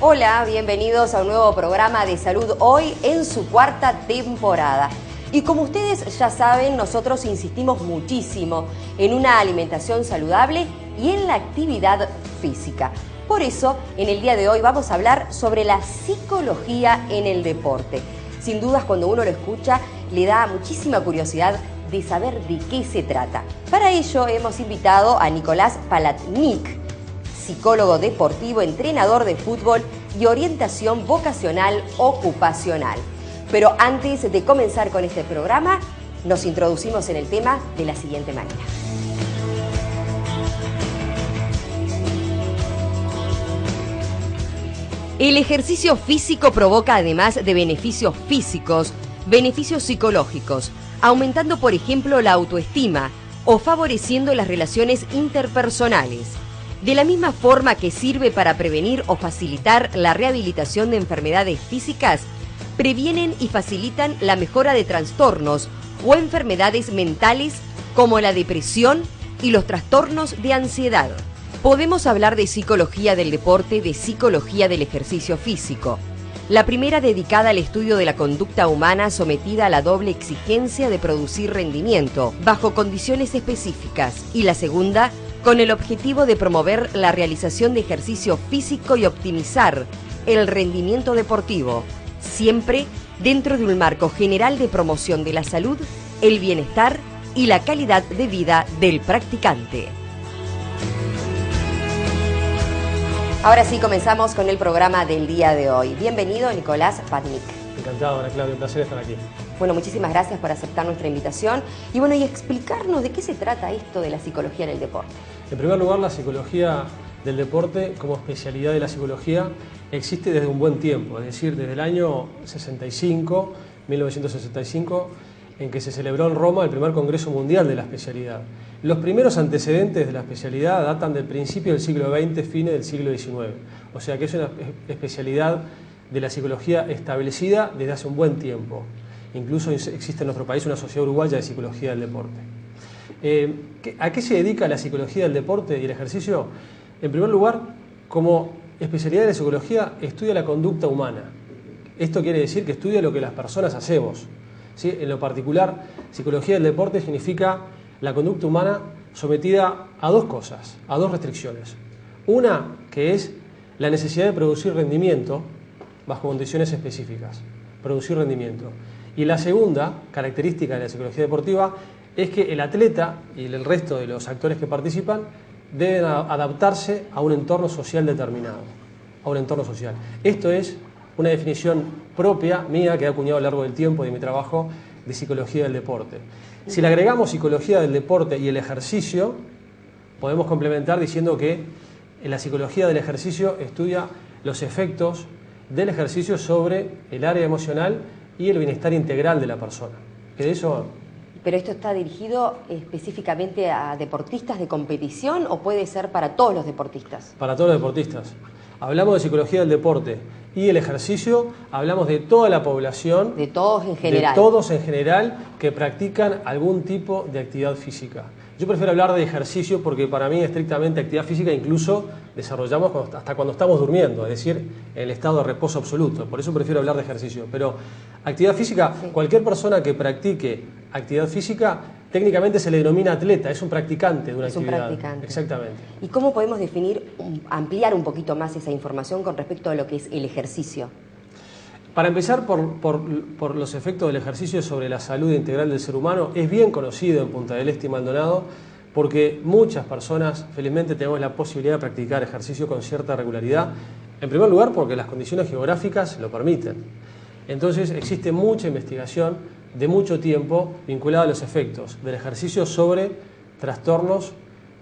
Hola, bienvenidos a un nuevo programa de Salud Hoy en su cuarta temporada. Y como ustedes ya saben, nosotros insistimos muchísimo en una alimentación saludable y en la actividad física. Por eso, en el día de hoy vamos a hablar sobre la psicología en el deporte. Sin dudas, cuando uno lo escucha, le da muchísima curiosidad de saber de qué se trata. Para ello hemos invitado a Nicolás Palatnik, psicólogo deportivo, entrenador de fútbol y orientación vocacional ocupacional. Pero antes de comenzar con este programa, nos introducimos en el tema de la siguiente manera. El ejercicio físico provoca, además de beneficios físicos, beneficios psicológicos, aumentando, por ejemplo, la autoestima o favoreciendo las relaciones interpersonales. De la misma forma que sirve para prevenir o facilitar la rehabilitación de enfermedades físicas, previenen y facilitan la mejora de trastornos o enfermedades mentales como la depresión y los trastornos de ansiedad. Podemos hablar de psicología del deporte, de psicología del ejercicio físico. La primera dedicada al estudio de la conducta humana sometida a la doble exigencia de producir rendimiento bajo condiciones específicas, y la segunda con el objetivo de promover la realización de ejercicio físico y optimizar el rendimiento deportivo, siempre dentro de un marco general de promoción de la salud, el bienestar y la calidad de vida del practicante. Ahora sí, comenzamos con el programa del día de hoy. Bienvenido, Nicolás Palatnik. Encantado, Ana Claudia, un placer estar aquí. Bueno, muchísimas gracias por aceptar nuestra invitación y explicarnos de qué se trata esto de la psicología en el deporte. En primer lugar, la psicología del deporte como especialidad de la psicología existe desde un buen tiempo, es decir, desde el año 1965, en que se celebró en Roma el primer Congreso Mundial de la especialidad. Los primeros antecedentes de la especialidad datan del principio del siglo XX, fines del siglo XIX, o sea que es una especialidad de la psicología establecida desde hace un buen tiempo. Incluso existe en nuestro país una sociedad uruguaya de psicología del deporte. ¿A qué se dedica la psicología del deporte y el ejercicio? En primer lugar, como especialidad de la psicología, estudia la conducta humana. Esto quiere decir que estudia lo que las personas hacemos, ¿sí? En lo particular, psicología del deporte significa la conducta humana sometida a dos cosas, a dos restricciones. Una, que es la necesidad de producir rendimiento bajo condiciones específicas, producir rendimiento. Y la segunda característica de la psicología deportiva es que el atleta y el resto de los actores que participan deben adaptarse a un entorno social determinado, a un entorno social. Esto es una definición propia mía que he acuñado a lo largo del tiempo de mi trabajo de psicología del deporte. Si le agregamos psicología del deporte y el ejercicio, podemos complementar diciendo que la psicología del ejercicio estudia los efectos del ejercicio sobre el área emocional y el bienestar integral de la persona. Que de eso... ¿Pero esto está dirigido específicamente a deportistas de competición o puede ser para todos los deportistas? Para todos los deportistas. Hablamos de psicología del deporte y el ejercicio, hablamos de toda la población. De todos en general. De todos en general que practican algún tipo de actividad física. Yo prefiero hablar de ejercicio porque para mí estrictamente actividad física incluso desarrollamos hasta cuando estamos durmiendo, es decir, en el estado de reposo absoluto. Por eso prefiero hablar de ejercicio. Pero actividad física, sí. Cualquier persona que practique actividad física técnicamente se le denomina atleta, es un practicante de una actividad. Es un practicante. Exactamente. ¿Y cómo podemos definir, ampliar un poquito más esa información con respecto a lo que es el ejercicio? Para empezar, por los efectos del ejercicio sobre la salud integral del ser humano, es bien conocido en Punta del Este y Maldonado porque muchas personas, felizmente, tenemos la posibilidad de practicar ejercicio con cierta regularidad. En primer lugar, porque las condiciones geográficas lo permiten. Entonces, existe mucha investigación de mucho tiempo vinculada a los efectos del ejercicio sobre trastornos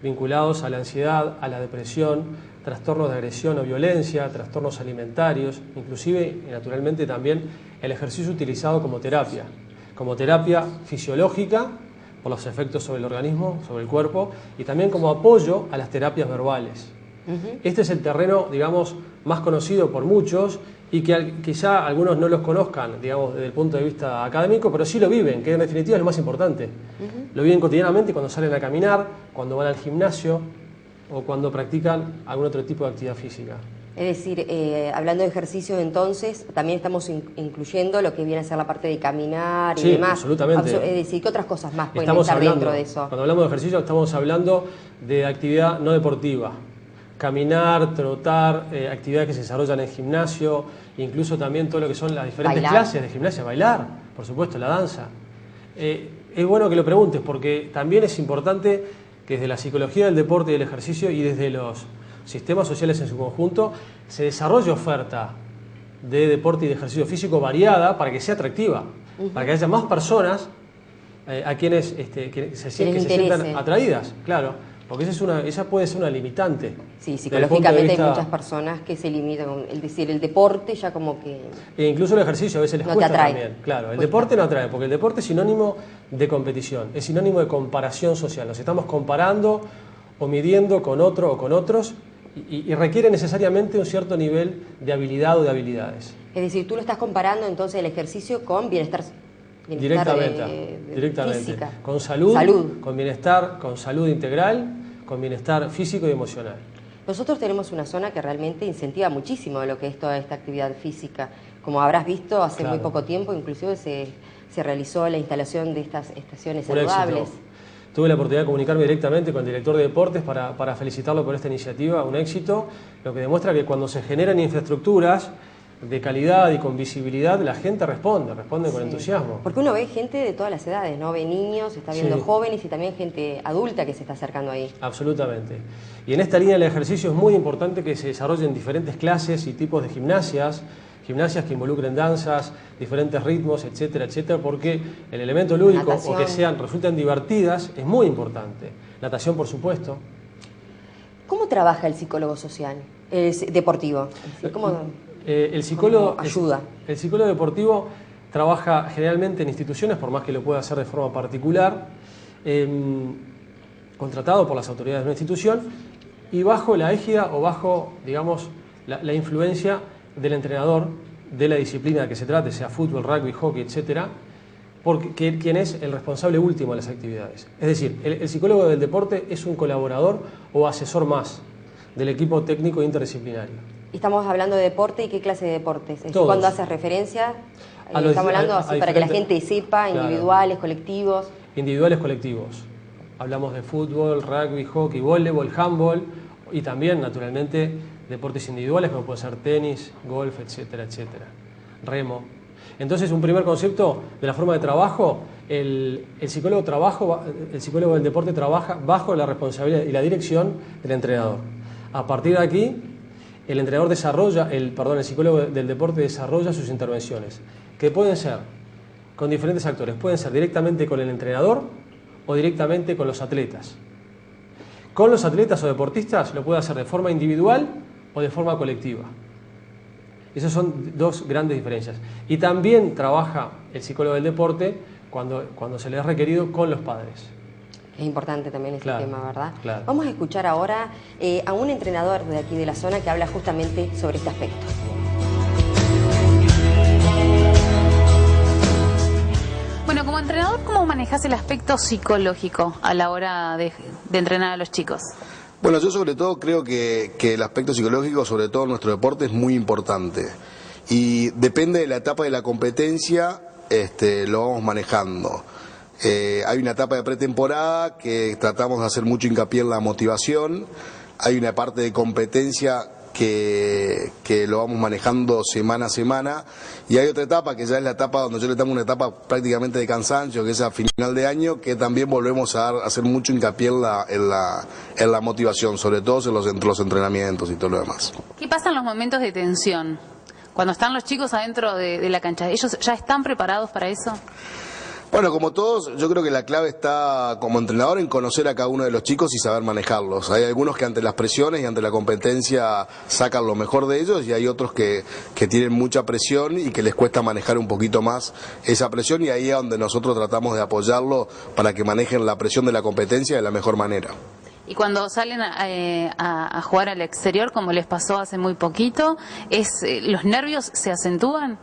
vinculados a la ansiedad, a la depresión, trastornos de agresión o violencia, trastornos alimentarios, inclusive y naturalmente también el ejercicio utilizado como terapia fisiológica por los efectos sobre el organismo, sobre el cuerpo, y también como apoyo a las terapias verbales. Este es el terreno, digamos, más conocido por muchos y que quizá algunos no los conozcan, digamos, desde el punto de vista académico, pero sí lo viven, que en definitiva es lo más importante. Lo viven cotidianamente cuando salen a caminar, cuando van al gimnasio o cuando practican algún otro tipo de actividad física. Es decir, hablando de ejercicios entonces, también estamos incluyendo lo que viene a ser la parte de caminar y sí, demás. Absolutamente. Es decir, ¿qué otras cosas más pueden Estamos estar hablando, dentro de eso? Cuando hablamos de ejercicio estamos hablando de actividad no deportiva. Caminar, trotar, actividades que se desarrollan en gimnasio, incluso también todo lo que son las diferentes clases de gimnasia, bailar, por supuesto, la danza. Es bueno que lo preguntes porque también es importante que desde la psicología del deporte y del ejercicio y desde los sistemas sociales en su conjunto se desarrolle oferta de deporte y de ejercicio físico variada para que sea atractiva, para que haya más personas a quienes que se sientan atraídas, claro, porque esa puede ser una limitante. Sí, psicológicamente hay muchas personas que se limitan, es decir, el deporte ya como que... E incluso el ejercicio a veces les cuesta también. Claro, el deporte no atrae, porque el deporte es sinónimo de competición, es sinónimo de comparación social. Nos estamos comparando o midiendo con otro o con otros y requiere necesariamente un cierto nivel de habilidad o de habilidades. Es decir, tú lo estás comparando entonces el ejercicio con bienestar directamente. Física. Con salud, con bienestar, con salud integral, con bienestar físico y emocional. Nosotros tenemos una zona que realmente incentiva muchísimo lo que es toda esta actividad física. Como habrás visto, hace muy poco tiempo inclusive se realizó la instalación de estas estaciones saludables. Tuve la oportunidad de comunicarme directamente con el director de deportes para felicitarlo por esta iniciativa, un éxito, lo que demuestra que cuando se generan infraestructuras de calidad y con visibilidad, la gente responde con entusiasmo. Porque uno ve gente de todas las edades, ¿no? Ve niños, está viendo jóvenes y también gente adulta que se está acercando ahí. Absolutamente. Y en esta línea del ejercicio es muy importante que se desarrollen diferentes clases y tipos de gimnasias que involucren danzas, diferentes ritmos, etcétera, etcétera, porque el elemento lúdico o que resulten divertidas es muy importante. Natación, por supuesto. ¿Cómo trabaja el psicólogo social, deportivo? El psicólogo ayuda. El psicólogo deportivo trabaja generalmente en instituciones, por más que lo pueda hacer de forma particular, contratado por las autoridades de una institución y bajo la égida o bajo, digamos, la influencia del entrenador de la disciplina de que se trate, sea fútbol, rugby, hockey, etcétera, porque quien es el responsable último de las actividades. Es decir, el psicólogo del deporte es un colaborador o asesor más del equipo técnico interdisciplinario. Estamos hablando de deporte y qué clase de deportes. Cuando haces referencia, estamos hablando así para que la gente sepa, individuales, colectivos. Individuales, colectivos. Hablamos de fútbol, rugby, hockey, voleibol, handball y también, naturalmente, deportes individuales como puede ser tenis, golf, etcétera, etcétera. Remo. Entonces, un primer concepto de la forma de trabajo, el psicólogo del deporte trabaja bajo la responsabilidad y la dirección del entrenador. A partir de aquí, el psicólogo del deporte desarrolla sus intervenciones, que pueden ser con diferentes actores, pueden ser directamente con el entrenador o directamente con los atletas. Con los atletas o deportistas lo puede hacer de forma individual o de forma colectiva. Esas son dos grandes diferencias. Y también trabaja el psicólogo del deporte cuando se le es requerido con los padres. Es importante también ese tema, ¿verdad? Claro. Vamos a escuchar ahora a un entrenador de aquí de la zona que habla justamente sobre este aspecto. Bueno, como entrenador, ¿cómo manejas el aspecto psicológico a la hora de entrenar a los chicos? Bueno, yo sobre todo creo que el aspecto psicológico, sobre todo en nuestro deporte, es muy importante. Y depende de la etapa de la competencia, lo vamos manejando. Hay una etapa de pretemporada que tratamos de hacer mucho hincapié en la motivación. Hay una parte de competencia que lo vamos manejando semana a semana, y hay otra etapa que ya es la etapa donde yo le tengo una etapa prácticamente de cansancio, que es a final de año, que también volvemos a hacer mucho hincapié en la motivación, sobre todo en los entrenamientos y todo lo demás. ¿Qué pasa en los momentos de tensión? Cuando están los chicos adentro de la cancha, ¿ellos ya están preparados para eso? Bueno, como todos, yo creo que la clave está como entrenador en conocer a cada uno de los chicos y saber manejarlos. Hay algunos que ante las presiones y ante la competencia sacan lo mejor de ellos, y hay otros que tienen mucha presión y que les cuesta manejar un poquito más esa presión, y ahí es donde nosotros tratamos de apoyarlo para que manejen la presión de la competencia de la mejor manera. Y cuando salen a jugar al exterior, como les pasó hace muy poquito, ¿los nervios se acentúan?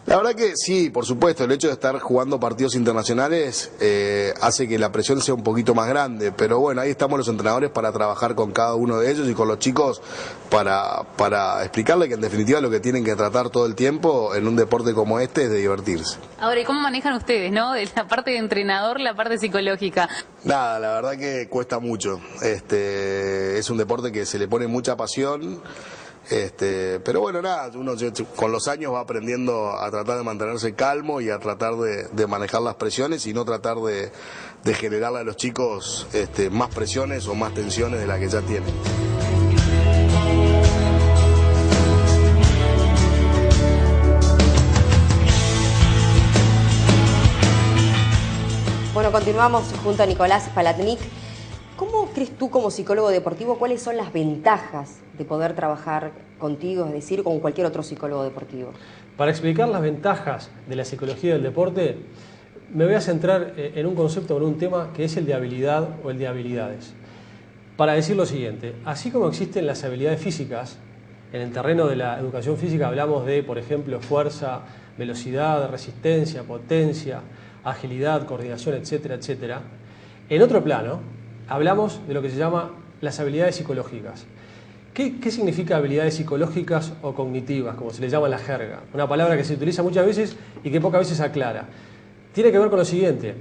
La verdad que sí, por supuesto, el hecho de estar jugando partidos internacionales hace que la presión sea un poquito más grande, pero bueno, ahí estamos los entrenadores para trabajar con cada uno de ellos y con los chicos para explicarles que en definitiva lo que tienen que tratar todo el tiempo en un deporte como este es de divertirse. Ahora, ¿y cómo manejan ustedes, no? De la parte de entrenador, la parte psicológica. Nada, la verdad que cuesta mucho. Es un deporte que se le pone mucha pasión. Pero bueno, nada, uno con los años va aprendiendo a tratar de mantenerse calmo y a tratar de manejar las presiones y no tratar de generarle a los chicos más presiones o más tensiones de las que ya tienen. Bueno, continuamos junto a Nicolás Palatnik. ¿Cómo crees tú como psicólogo deportivo cuáles son las ventajas de poder trabajar contigo, es decir, con cualquier otro psicólogo deportivo? Para explicar las ventajas de la psicología del deporte, me voy a centrar en un concepto, en un tema que es el de habilidad o el de habilidades. Para decir lo siguiente, así como existen las habilidades físicas, en el terreno de la educación física hablamos de, por ejemplo, fuerza, velocidad, resistencia, potencia, agilidad, coordinación, etcétera, etcétera. En otro plano, hablamos de lo que se llama las habilidades psicológicas. ¿Qué significa habilidades psicológicas o cognitivas, como se le llama en la jerga? Una palabra que se utiliza muchas veces y que pocas veces aclara. Tiene que ver con lo siguiente.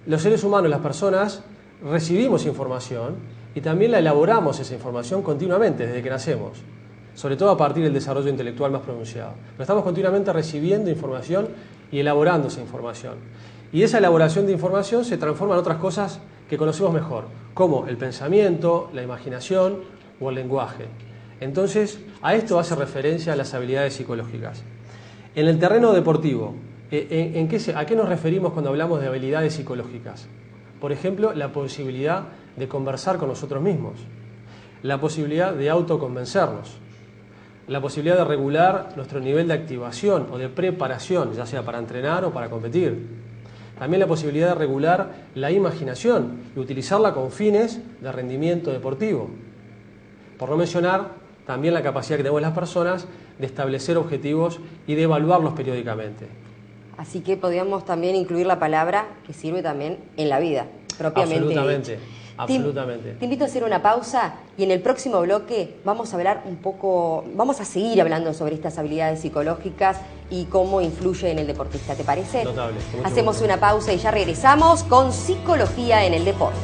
Los seres humanos, las personas, recibimos información y también la elaboramos esa información continuamente desde que nacemos, sobre todo a partir del desarrollo intelectual más pronunciado. Pero estamos continuamente recibiendo información y elaborando esa información. Y esa elaboración de información se transforma en otras cosas que conocemos mejor, como el pensamiento, la imaginación o el lenguaje. Entonces, a esto hace referencia a las habilidades psicológicas. En el terreno deportivo, ¿a qué nos referimos cuando hablamos de habilidades psicológicas? Por ejemplo, la posibilidad de conversar con nosotros mismos, la posibilidad de autoconvencernos, la posibilidad de regular nuestro nivel de activación o de preparación, ya sea para entrenar o para competir. También la posibilidad de regular la imaginación y utilizarla con fines de rendimiento deportivo. Por no mencionar también la capacidad que tenemos las personas de establecer objetivos y de evaluarlos periódicamente. Así que podríamos también incluir la palabra que sirve también en la vida, propiamente. Absolutamente, dicho. absolutamente. Te invito a hacer una pausa y en el próximo bloque vamos a seguir hablando sobre estas habilidades psicológicas y cómo influye en el deportista. ¿Te parece? Notable. Hacemos una pausa y ya regresamos con Psicología en el Deporte.